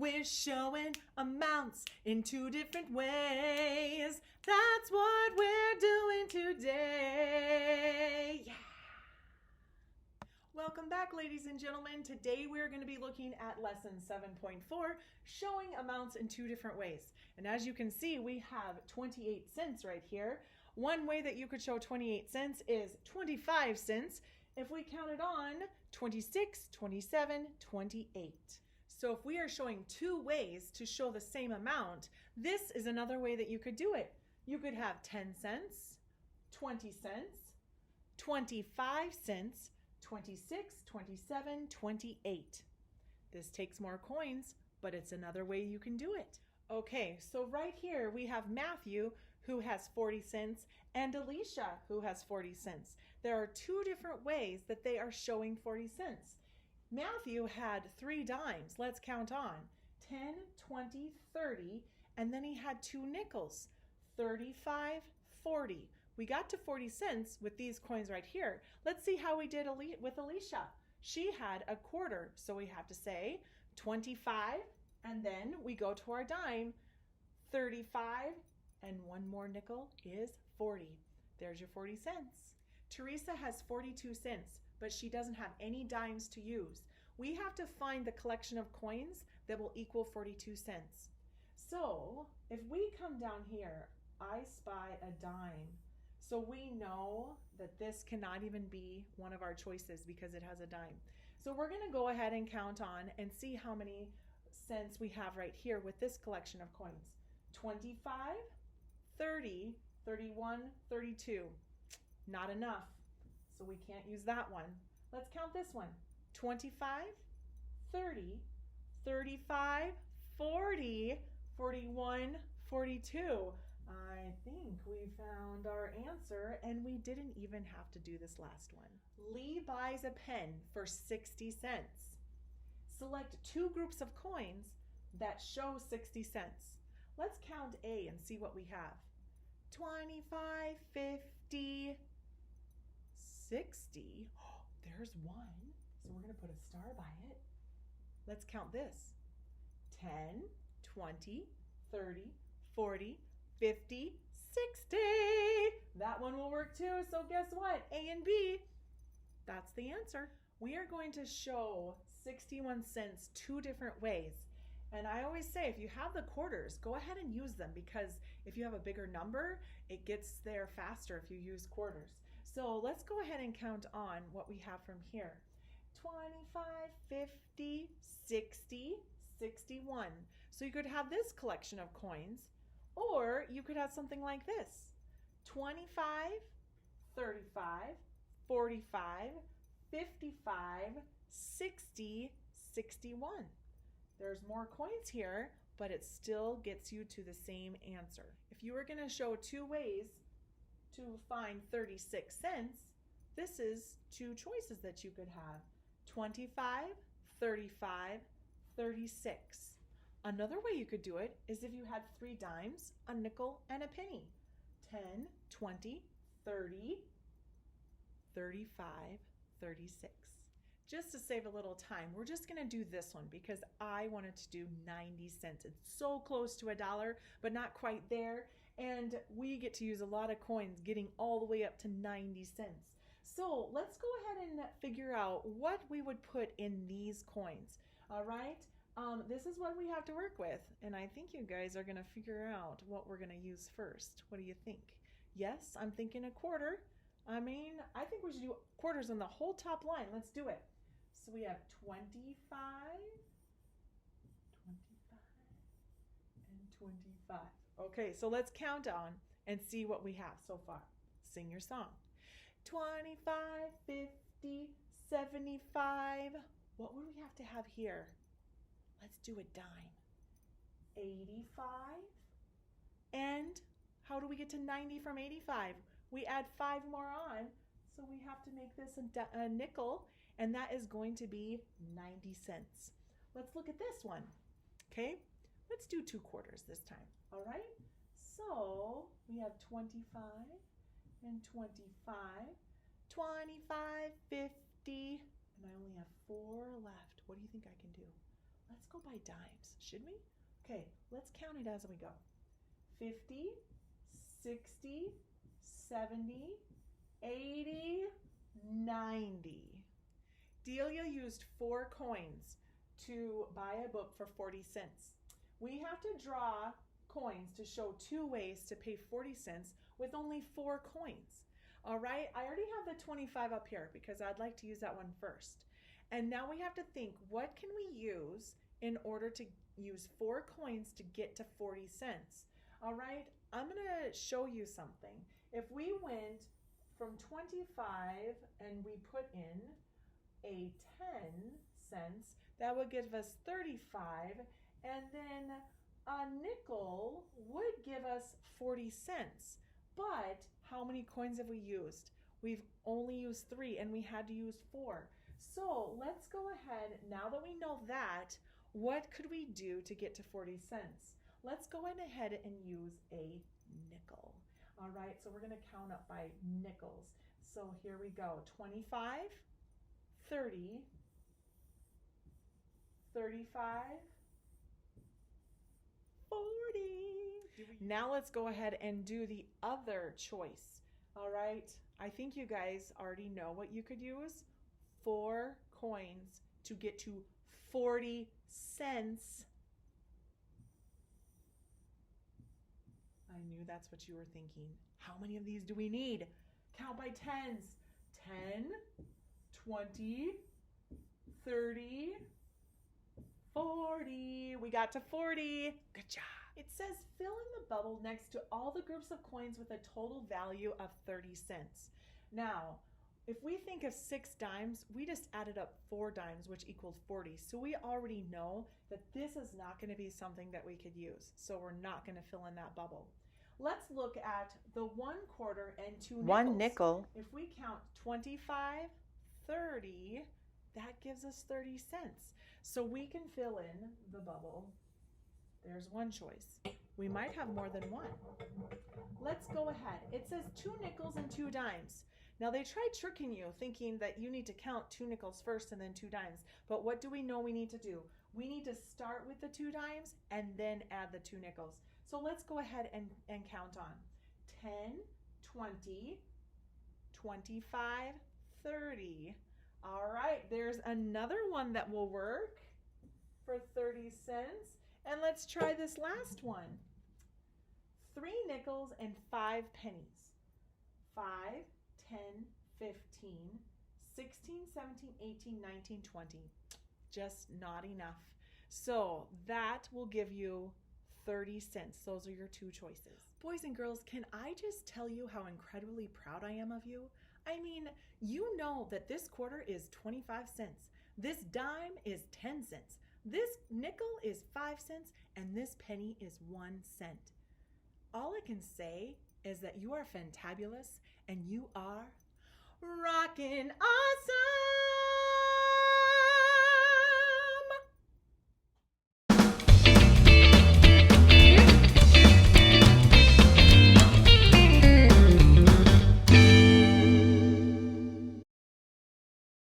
We're showing amounts in two different ways. That's what we're doing today. Yeah. Welcome back, ladies and gentlemen. Today we're going to be looking at lesson 7.4, showing amounts in two different ways. And as you can see, we have 28 cents right here. One way that you could show 28 cents is 25 cents. If we counted on 26, 27, 28. So if we are showing two ways to show the same amount, this is another way that you could do it. You could have 10 cents, 20 cents, 25 cents, 26, 27, 28. This takes more coins, but it's another way you can do it. Okay, so right here we have Matthew, who has 40 cents, and Alicia, who has 40 cents. There are two different ways that they are showing 40 cents. Matthew had 3 dimes. Let's count on. 10, 20, 30, and then he had 2 nickels. 35, 40. We got to 40 cents with these coins right here. Let's see how we did with Alicia. She had a quarter, so we have to say 25, and then we go to our dime, 35, and one more nickel is 40. There's your 40 cents. Teresa has 42 cents, but she doesn't have any dimes to use. We have to find the collection of coins that will equal 42 cents. So if we come down here, I spy a dime. So we know that this cannot even be one of our choices because it has a dime. So we're going to go ahead and count on and see how many cents we have right here with this collection of coins. 25, 30, 31, 32. Not enough, so we can't use that one. Let's count this one. 25, 30, 35, 40, 41, 42. I think we found our answer, and we didn't even have to do this last one. Lee buys a pen for 60 cents. Select 2 groups of coins that show 60 cents. Let's count A and see what we have. 25, 50, 60. Oh, there's one. So we're going to put a star by it. Let's count this. 10, 20, 30, 40, 50, 60. That one will work too. So guess what? A and B. That's the answer. We are going to show 61 cents 2 different ways. And I always say, if you have the quarters, go ahead and use them, because if you have a bigger number, it gets there faster if you use quarters. So let's go ahead and count on what we have from here. 25, 50, 60, 61. So you could have this collection of coins, or you could have something like this. 25, 35, 45, 55, 60, 61. There's more coins here, but it still gets you to the same answer. If you were going to show 2 ways to find 36 cents, this is 2 choices that you could have. 25, 35, 36. Another way you could do it is if you had 3 dimes, a nickel, and a penny. 10, 20, 30, 35, 36. Just to save a little time, we're just gonna do this one because I wanted to do 90 cents. It's so close to $1, but not quite there. And we get to use a lot of coins getting all the way up to 90 cents. So let's go ahead and figure out what we would put in these coins. All right, this is what we have to work with. And I think you guys are gonna figure out what we're gonna use first. What do you think? Yes, I'm thinking a quarter. I think we should do quarters on the whole top line. Let's do it. So we have 25, 25, and 25. Okay, so let's count on and see what we have so far. Sing your song. 25, 50, 75. What would we have to have here? Let's do a dime. 85. And how do we get to 90 from 85? We add 5 more on, so we have to make this a nickel, and that is going to be 90 cents. Let's look at this one. Okay, let's do 2 quarters this time. All right, so we have 25 and 25, 25, 50, and I only have 4 left. What do you think I can do? let's go by dimes, should we? Okay, let's count it as we go. 50, 60, 70, 80, 90. Delia used 4 coins to buy a book for 40 cents. We have to draw coins to show 2 ways to pay 40 cents with only 4 coins. All right, I already have the 25 up here because I'd like to use that one first. And now we have to think, what can we use in order to use 4 coins to get to 40 cents? All right, I'm gonna show you something. If we went from 25 and we put in a 10 cents, that would give us 35, and then a nickel would give us 40 cents. But how many coins have we used? We've only used 3 and we had to use 4. So let's go ahead, now that we know that, what could we do to get to 40 cents? Let's go ahead and use a nickel. All right, so we're gonna count up by nickels. So here we go, 25, 30, 35, 40. Now let's go ahead and do the other choice. All right, I think you guys already know what you could use. 4 coins to get to 40 cents. I knew that's what you were thinking. How many of these do we need? Count by tens. 10, 20, 30, 40. We got to 40. Good job. It says fill in the bubble next to all the groups of coins with a total value of 30 cents. Now, if we think of 6 dimes, we just added up 4 dimes, which equals 40. So we already know that this is not going to be something that we could use. So we're not going to fill in that bubble. Let's look at the 1 quarter and 2 nickels. 1 nickel. If we count 25, 30, that gives us 30 cents. So we can fill in the bubble. There's one choice. We might have more than one. Let's go ahead. It says 2 nickels and 2 dimes. Now they tried tricking you, thinking that you need to count 2 nickels first and then 2 dimes. But what do we know we need to do? We need to start with the 2 dimes and then add the 2 nickels. So let's go ahead and count on. 10, 20, 25, 30. All right, there's another one that will work for 30 cents. And let's try this last one. 3 nickels and 5 pennies. 5, 10, 15, 16, 17, 18, 19, 20. Just not enough. So that will give you 30 cents. Those are your 2 choices. Boys and girls, can I just tell you how incredibly proud I am of you? I mean, you know that this quarter is 25 cents. This dime is 10 cents. This nickel is 5 cents, and this penny is 1 cent. All I can say is that you are fantabulous, and you are rockin' awesome!